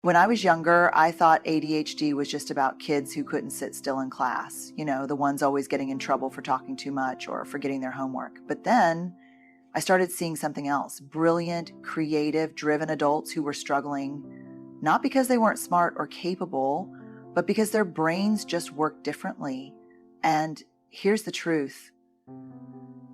When I was younger, I thought ADHD was just about kids who couldn't sit still in class, the ones always getting in trouble for talking too much or forgetting their homework. But then I started seeing something else: brilliant, creative, driven adults who were struggling, not because they weren't smart or capable, but because their brains just worked differently. And here's the truth: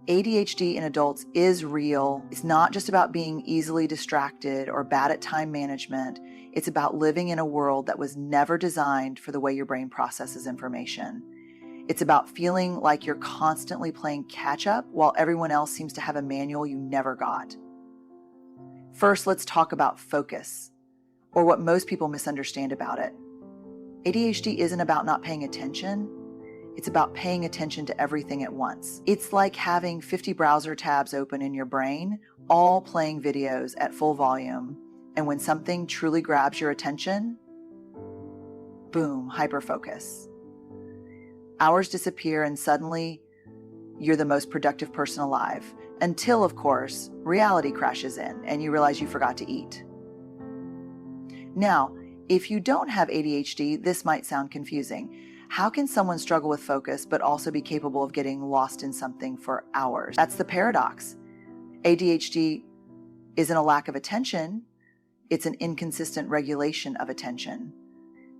ADHD in adults is real. It's not just about being easily distracted or bad at time management. It's about living in a world that was never designed for the way your brain processes information. It's about feeling like you're constantly playing catch up while everyone else seems to have a manual you never got. First, let's talk about focus, or what most people misunderstand about it. ADHD isn't about not paying attention. It's about paying attention to everything at once. It's like having 50 browser tabs open in your brain, all playing videos at full volume. And when something truly grabs your attention, boom, hyperfocus. Hours disappear and suddenly you're the most productive person alive. Until, of course, reality crashes in and you realize you forgot to eat. Now, if you don't have ADHD, this might sound confusing. How can someone struggle with focus but also be capable of getting lost in something for hours? That's the paradox. ADHD isn't a lack of attention. It's an inconsistent regulation of attention.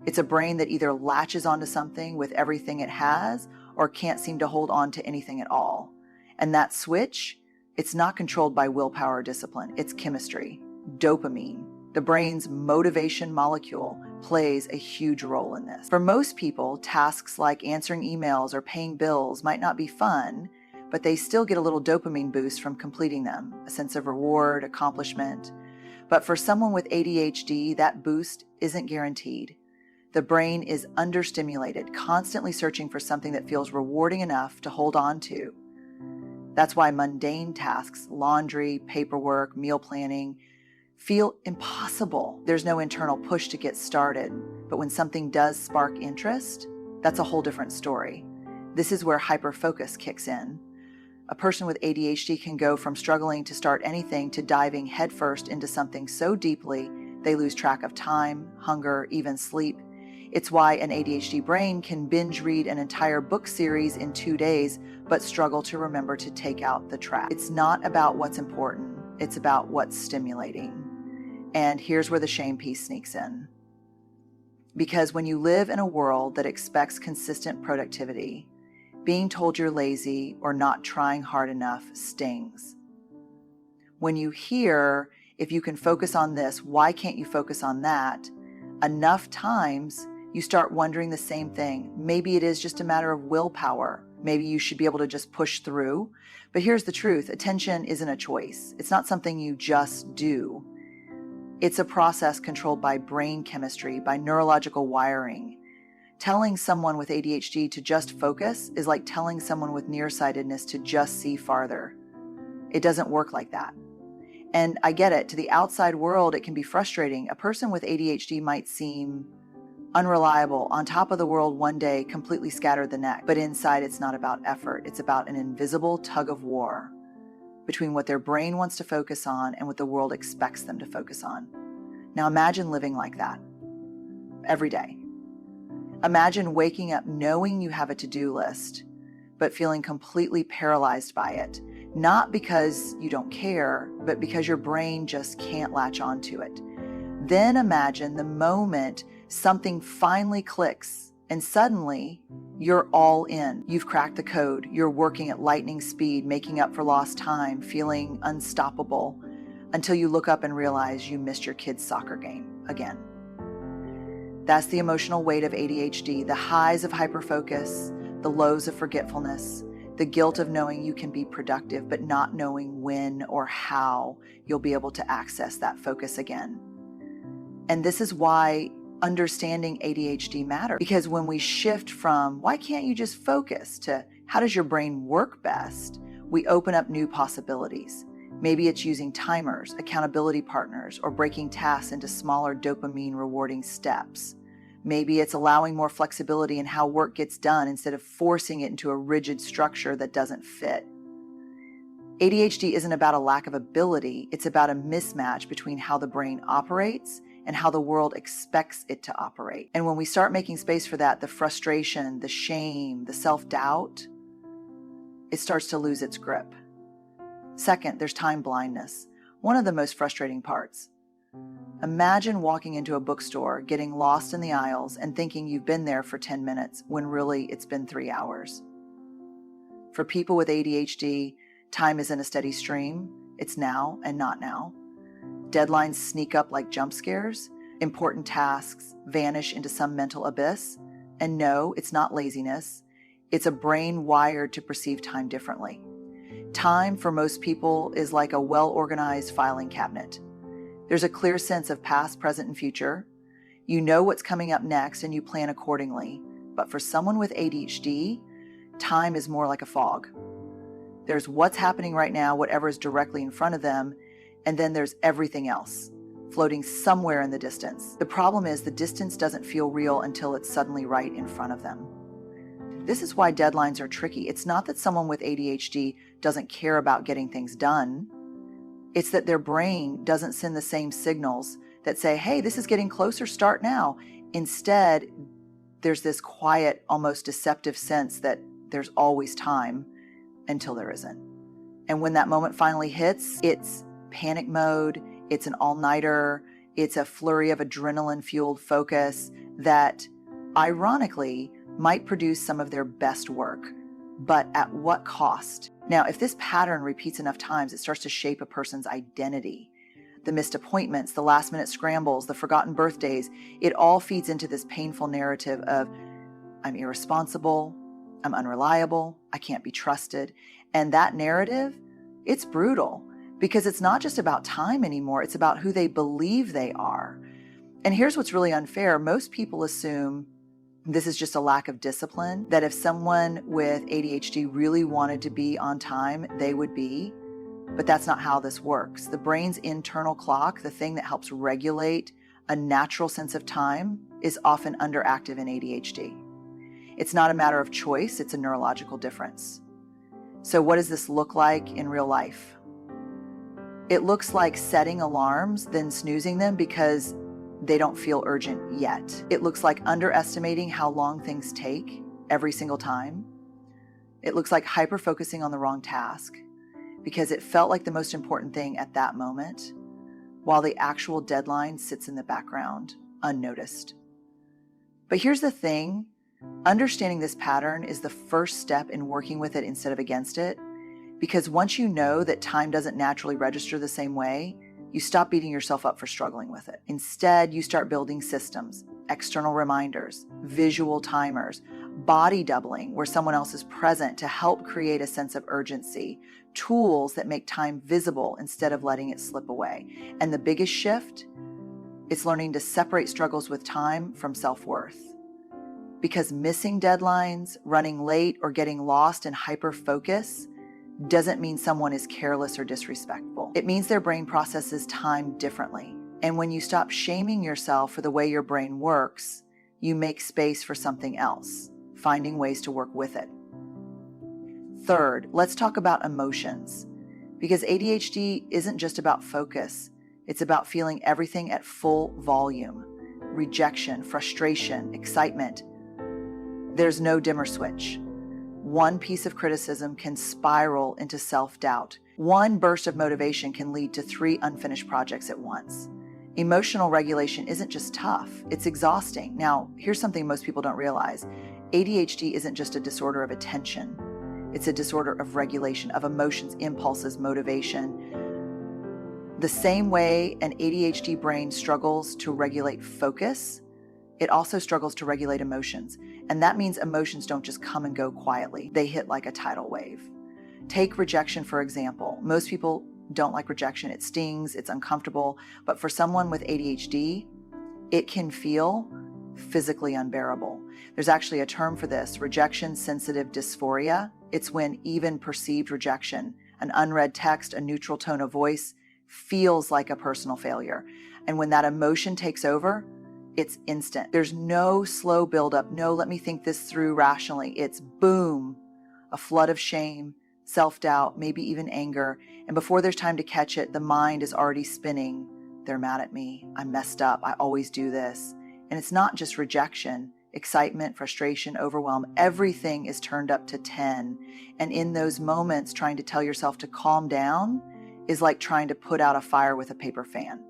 It's a brain that either latches onto something with everything it has or can't seem to hold on to anything at all. And that switch, it's not controlled by willpower or discipline. It's chemistry. Dopamine, the brain's motivation molecule, plays a huge role in this. For most people, tasks like answering emails or paying bills might not be fun, but they still get a little dopamine boost from completing them, a sense of reward, accomplishment. But for someone with ADHD, that boost isn't guaranteed. The brain is understimulated, constantly searching for something that feels rewarding enough to hold on to. That's why mundane tasks, laundry, paperwork, meal planning, feel impossible. There's no internal push to get started. But when something does spark interest, that's a whole different story. This is where hyperfocus kicks in. A person with ADHD can go from struggling to start anything to diving headfirst into something so deeply they lose track of time, hunger, even sleep. It's why an ADHD brain can binge read an entire book series in 2 days, but struggle to remember to take out the trash. It's not about what's important. It's about what's stimulating. And here's where the shame piece sneaks in. Because when you live in a world that expects consistent productivity, being told you're lazy or not trying hard enough stings. When you hear, if you can focus on this, why can't you focus on that? Enough times, you start wondering the same thing. Maybe it is just a matter of willpower. Maybe you should be able to just push through. But here's the truth. Attention isn't a choice. It's not something you just do. It's a process controlled by brain chemistry, by neurological wiring. Telling someone with ADHD to just focus is like telling someone with nearsightedness to just see farther. It doesn't work like that. And I get it. To the outside world, it can be frustrating. A person with ADHD might seem unreliable, on top of the world one day, completely scattered the next. But inside, it's not about effort. It's about an invisible tug of war between what their brain wants to focus on and what the world expects them to focus on. Now imagine living like that every day. Imagine waking up knowing you have a to-do list, but feeling completely paralyzed by it. Not because you don't care, but because your brain just can't latch onto it. Then imagine the moment something finally clicks and suddenly you're all in. You've cracked the code. You're working at lightning speed, making up for lost time, feeling unstoppable until you look up and realize you missed your kid's soccer game again. That's the emotional weight of ADHD, the highs of hyperfocus, the lows of forgetfulness, the guilt of knowing you can be productive, but not knowing when or how you'll be able to access that focus again. And this is why understanding ADHD matters, because when we shift from why can't you just focus to how does your brain work best, we open up new possibilities. Maybe it's using timers, accountability partners, or breaking tasks into smaller dopamine rewarding steps. Maybe it's allowing more flexibility in how work gets done instead of forcing it into a rigid structure that doesn't fit. ADHD isn't about a lack of ability, it's about a mismatch between how the brain operates and how the world expects it to operate. And when we start making space for that, the frustration, the shame, the self-doubt, it starts to lose its grip. Second, there's time blindness, one of the most frustrating parts. Imagine walking into a bookstore, getting lost in the aisles, and thinking you've been there for 10 minutes when really it's been 3 hours. For people with ADHD, time isn't a steady stream. It's now and not now. Deadlines sneak up like jump scares. Important tasks vanish into some mental abyss. And no, it's not laziness. It's a brain wired to perceive time differently. Time for most people is like a well-organized filing cabinet. There's a clear sense of past, present, and future. You know what's coming up next and you plan accordingly. But for someone with ADHD, time is more like a fog. There's what's happening right now, whatever is directly in front of them, and then there's everything else, floating somewhere in the distance. The problem is the distance doesn't feel real until it's suddenly right in front of them. This is why deadlines are tricky. It's not that someone with ADHD doesn't care about getting things done. It's that their brain doesn't send the same signals that say, hey, this is getting closer, start now. Instead, there's this quiet, almost deceptive sense that there's always time until there isn't. And when that moment finally hits, it's panic mode, it's an all-nighter, it's a flurry of adrenaline-fueled focus that, ironically, might produce some of their best work. But at what cost? Now, if this pattern repeats enough times, it starts to shape a person's identity. The missed appointments, the last-minute scrambles, the forgotten birthdays, it all feeds into this painful narrative of, I'm irresponsible, I'm unreliable, I can't be trusted. And that narrative, it's brutal because it's not just about time anymore, it's about who they believe they are. And here's what's really unfair. Most people assume this is just a lack of discipline, that if someone with ADHD really wanted to be on time, they would be. But that's not how this works. The brain's internal clock, the thing that helps regulate a natural sense of time, is often underactive in ADHD. It's not a matter of choice, it's a neurological difference. So what does this look like in real life? It looks like setting alarms, then snoozing them because they don't feel urgent yet. It looks like underestimating how long things take every single time. It looks like hyper-focusing on the wrong task because it felt like the most important thing at that moment, while the actual deadline sits in the background, unnoticed. But here's the thing. Understanding this pattern is the first step in working with it instead of against it, because once you know that time doesn't naturally register the same way, you stop beating yourself up for struggling with it. Instead, you start building systems, external reminders, visual timers, body doubling where someone else is present to help create a sense of urgency, tools that make time visible instead of letting it slip away. And the biggest shift is learning to separate struggles with time from self-worth. Because missing deadlines, running late, or getting lost in hyper-focus doesn't mean someone is careless or disrespectful. It means their brain processes time differently. And when you stop shaming yourself for the way your brain works, you make space for something else, finding ways to work with it. Third, let's talk about emotions. Because ADHD isn't just about focus. It's about feeling everything at full volume. Rejection, frustration, excitement. There's no dimmer switch. One piece of criticism can spiral into self-doubt. One burst of motivation can lead to 3 unfinished projects at once. Emotional regulation isn't just tough, it's exhausting. Now, here's something most people don't realize. ADHD isn't just a disorder of attention. It's a disorder of regulation, of emotions, impulses, motivation. The same way an ADHD brain struggles to regulate focus, it also struggles to regulate emotions. And that means emotions don't just come and go quietly. They hit like a tidal wave. Take rejection, for example. Most people don't like rejection. It stings, it's uncomfortable. But for someone with ADHD, it can feel physically unbearable. There's actually a term for this, rejection-sensitive dysphoria. It's when even perceived rejection, an unread text, a neutral tone of voice, feels like a personal failure. And when that emotion takes over, it's instant. There's no slow buildup. No, let me think this through rationally. It's boom, a flood of shame, self-doubt, maybe even anger. And before there's time to catch it, the mind is already spinning they're mad at me, I'm messed up, I always do this. And it's not just rejection, excitement, frustration, overwhelm, everything is turned up to 10. And in those moments, trying to tell yourself to calm down is like trying to put out a fire with a paper fan.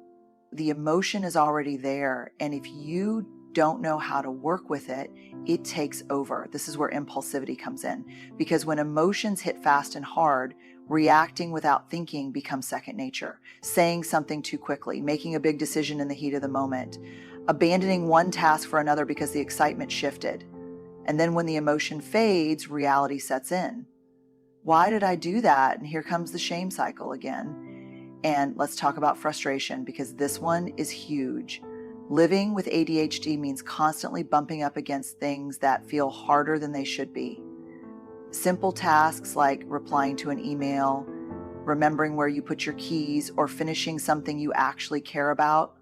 The emotion is already there, and if you don't know how to work with it, it takes over. This is where impulsivity comes in, because when emotions hit fast and hard, reacting without thinking becomes second nature. Saying something too quickly, making a big decision in the heat of the moment, abandoning one task for another because the excitement shifted. And then when the emotion fades, reality sets in. Why did I do that? And here comes the shame cycle again. And let's talk about frustration, because this one is huge. Living with ADHD means constantly bumping up against things that feel harder than they should be. Simple tasks like replying to an email, remembering where you put your keys, or finishing something you actually care about.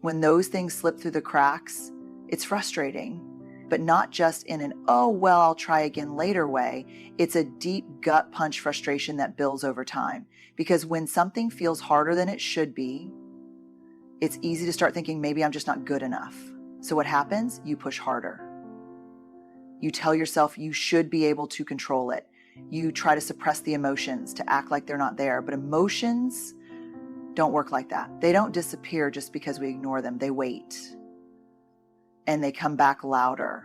When those things slip through the cracks, it's frustrating, but not just in an, oh, well, I'll try again later way. It's a deep gut punch frustration that builds over time. Because when something feels harder than it should be, it's easy to start thinking, maybe I'm just not good enough. So what happens? You push harder. You tell yourself you should be able to control it. You try to suppress the emotions to act like they're not there. But emotions don't work like that. They don't disappear just because we ignore them. They wait. And they come back louder.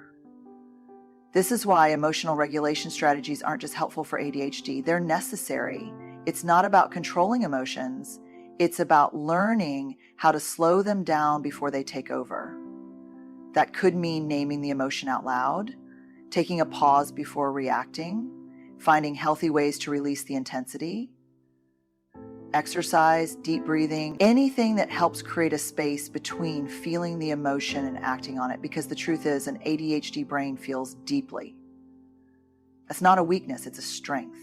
This is why emotional regulation strategies aren't just helpful for ADHD. They're necessary. It's not about controlling emotions. It's about learning how to slow them down before they take over. That could mean naming the emotion out loud, taking a pause before reacting, finding healthy ways to release the intensity, exercise, deep breathing, anything that helps create a space between feeling the emotion and acting on it. Because the truth is, an ADHD brain feels deeply. That's not a weakness, it's a strength.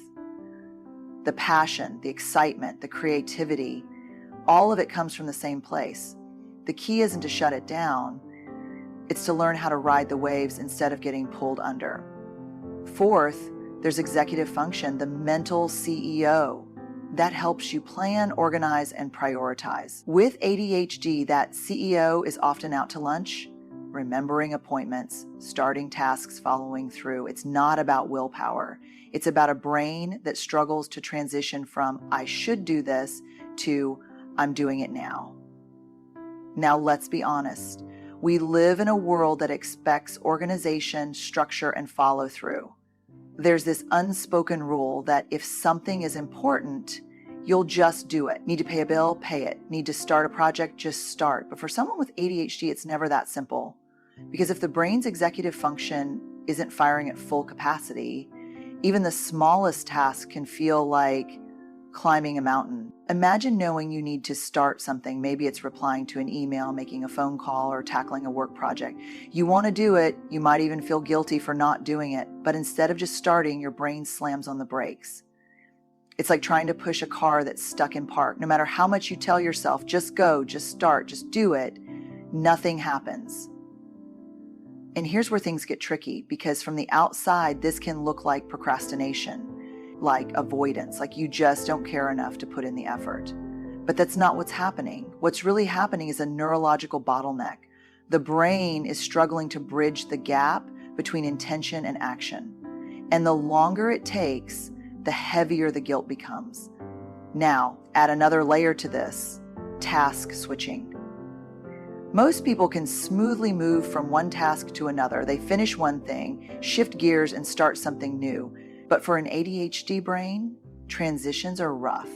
The passion, the excitement, the creativity, all of it comes from the same place. The key isn't to shut it down, it's to learn how to ride the waves instead of getting pulled under. Fourth, there's executive function, the mental CEO. That helps you plan, organize, and prioritize. With ADHD, that CEO is often out to lunch, remembering appointments, starting tasks, following through. It's not about willpower. It's about a brain that struggles to transition from I should do this to I'm doing it now. Now let's be honest. We live in a world that expects organization, structure, and follow through. There's this unspoken rule that if something is important, you'll just do it. Need to pay a bill? Pay it. Need to start a project? Just start. But for someone with ADHD, it's never that simple. Because if the brain's executive function isn't firing at full capacity, even the smallest task can feel like climbing a mountain. Imagine knowing you need to start something. Maybe it's replying to an email, making a phone call, or tackling a work project. You want to do it. You might even feel guilty for not doing it. But instead of just starting, your brain slams on the brakes. It's like trying to push a car that's stuck in park. No matter how much you tell yourself, just go, just start, just do it, nothing happens. And here's where things get tricky, because from the outside, this can look like procrastination, like avoidance, like you just don't care enough to put in the effort. But that's not what's happening. What's really happening is a neurological bottleneck. The brain is struggling to bridge the gap between intention and action. And the longer it takes, the heavier the guilt becomes. Now, add another layer to this, task switching. Most people can smoothly move from one task to another. They finish one thing, shift gears, and start something new. But for an ADHD brain, transitions are rough.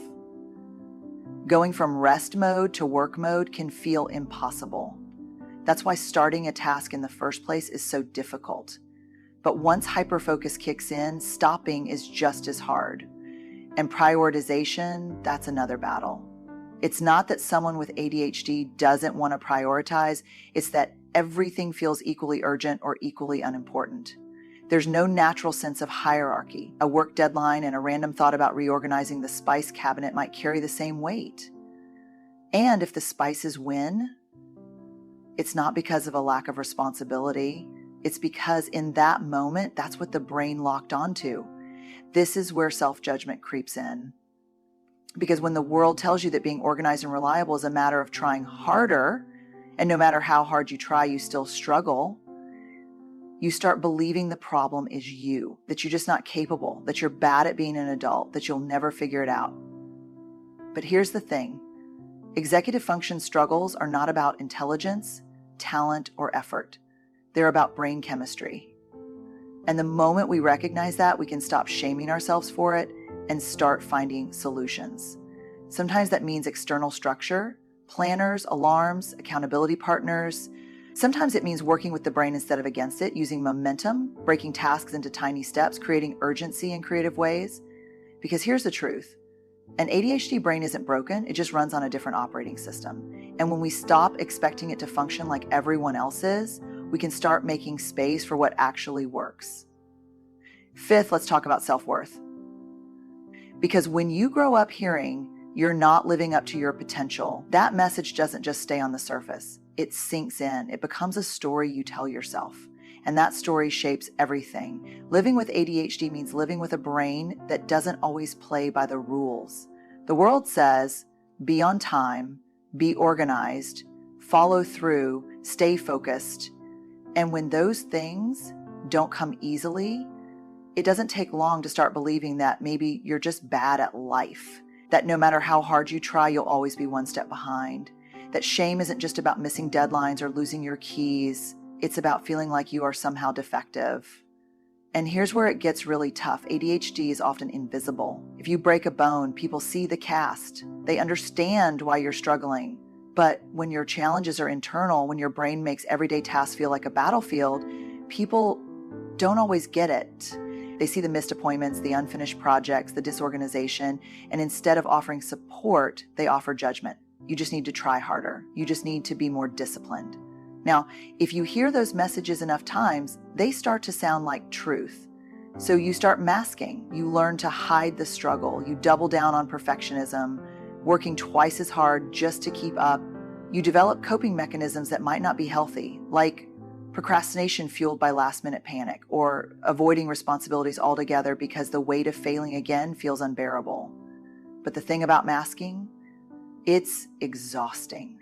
Going from rest mode to work mode can feel impossible. That's why starting a task in the first place is so difficult. But once hyperfocus kicks in, stopping is just as hard. And prioritization, that's another battle. It's not that someone with ADHD doesn't want to prioritize, it's that everything feels equally urgent or equally unimportant. There's no natural sense of hierarchy. A work deadline and a random thought about reorganizing the spice cabinet might carry the same weight. And if the spices win, it's not because of a lack of responsibility. It's because in that moment, that's what the brain locked onto. This is where self-judgment creeps in. Because when the world tells you that being organized and reliable is a matter of trying harder, and no matter how hard you try, you still struggle, you start believing the problem is you, that you're just not capable, that you're bad at being an adult, that you'll never figure it out. But here's the thing. Executive function struggles are not about intelligence, talent, or effort. They're about brain chemistry. And the moment we recognize that, we can stop shaming ourselves for it and start finding solutions. Sometimes that means external structure, planners, alarms, accountability partners. Sometimes it means working with the brain instead of against it, using momentum, breaking tasks into tiny steps, creating urgency in creative ways. Because here's the truth. An ADHD brain isn't broken, it just runs on a different operating system. And when we stop expecting it to function like everyone else's, we can start making space for what actually works. Fifth, let's talk about self-worth. Because when you grow up hearing you're not living up to your potential, that message doesn't just stay on the surface. It sinks in. It becomes a story you tell yourself. And that story shapes everything. Living with ADHD means living with a brain that doesn't always play by the rules. The world says, be on time, be organized, follow through, stay focused. And when those things don't come easily, it doesn't take long to start believing that maybe you're just bad at life, that no matter how hard you try, you'll always be one step behind, that shame isn't just about missing deadlines or losing your keys. It's about feeling like you are somehow defective. And here's where it gets really tough. ADHD is often invisible. If you break a bone, people see the cast. They understand why you're struggling. But when your challenges are internal, when your brain makes everyday tasks feel like a battlefield, people don't always get it. They see the missed appointments, the unfinished projects, the disorganization, and instead of offering support, they offer judgment. You just need to try harder. You just need to be more disciplined. Now, if you hear those messages enough times, they start to sound like truth. So you start masking. You learn to hide the struggle. You double down on perfectionism, working twice as hard just to keep up. You develop coping mechanisms that might not be healthy, like procrastination fueled by last-minute panic, or avoiding responsibilities altogether because the weight of failing again feels unbearable. But the thing about masking, it's exhausting.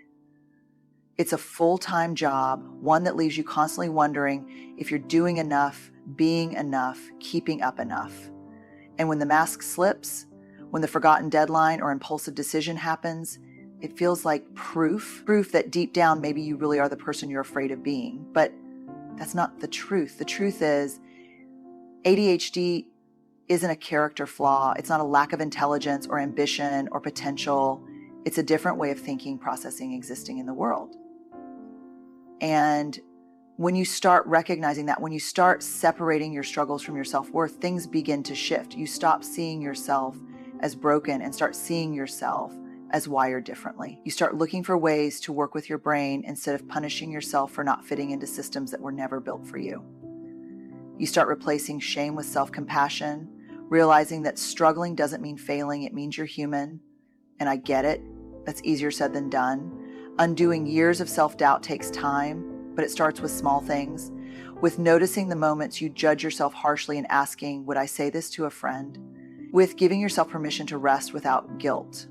It's a full-time job, one that leaves you constantly wondering if you're doing enough, being enough, keeping up enough. And when the mask slips, when the forgotten deadline or impulsive decision happens, it feels like proof that deep down maybe you really are the person you're afraid of being. But that's not the truth. The truth is ADHD isn't a character flaw. It's not a lack of intelligence or ambition or potential. It's a different way of thinking, processing, existing in the world. And when you start recognizing that, when you start separating your struggles from your self-worth, things begin to shift. You stop seeing yourself as broken and start seeing yourself as wired differently. You start looking for ways to work with your brain instead of punishing yourself for not fitting into systems that were never built for you. You start replacing shame with self-compassion, realizing that struggling doesn't mean failing, it means you're human. And I get it. That's easier said than done. Undoing years of self-doubt takes time, but it starts with small things. With noticing the moments you judge yourself harshly and asking, would I say this to a friend? With giving yourself permission to rest without guilt.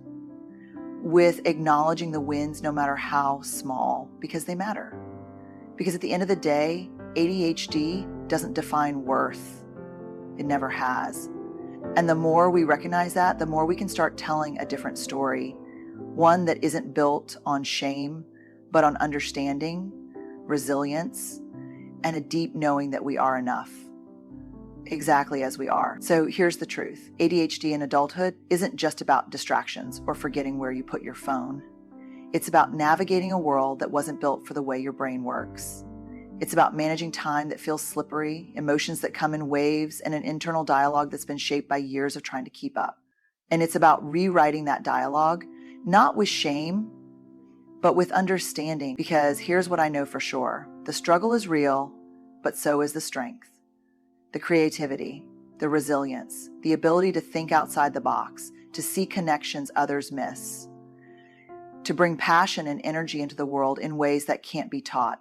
With acknowledging the wins no matter how small, because they matter. Because at the end of the day, ADHD doesn't define worth. It never has. And the more we recognize that, the more we can start telling a different story. One that isn't built on shame, but on understanding, resilience, and a deep knowing that we are enough. Exactly as we are. So here's the truth. ADHD in adulthood isn't just about distractions or forgetting where you put your phone. It's about navigating a world that wasn't built for the way your brain works. It's about managing time that feels slippery, emotions that come in waves, and an internal dialogue that's been shaped by years of trying to keep up. And it's about rewriting that dialogue, not with shame, but with understanding. Because here's what I know for sure. The struggle is real, but so is the strength. The creativity, the resilience, the ability to think outside the box, to see connections others miss, to bring passion and energy into the world in ways that can't be taught.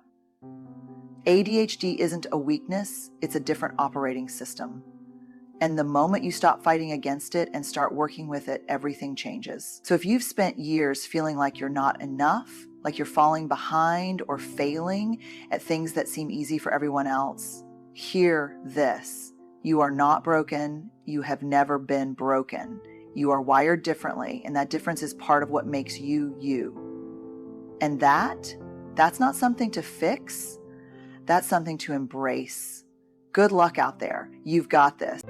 ADHD isn't a weakness, it's a different operating system. And the moment you stop fighting against it and start working with it, everything changes. So if you've spent years feeling like you're not enough, like you're falling behind or failing at things that seem easy for everyone else, hear this. You are not broken. You have never been broken. You are wired differently, and that difference is part of what makes you, you. And that's not something to fix. That's something to embrace. Good luck out there. You've got this.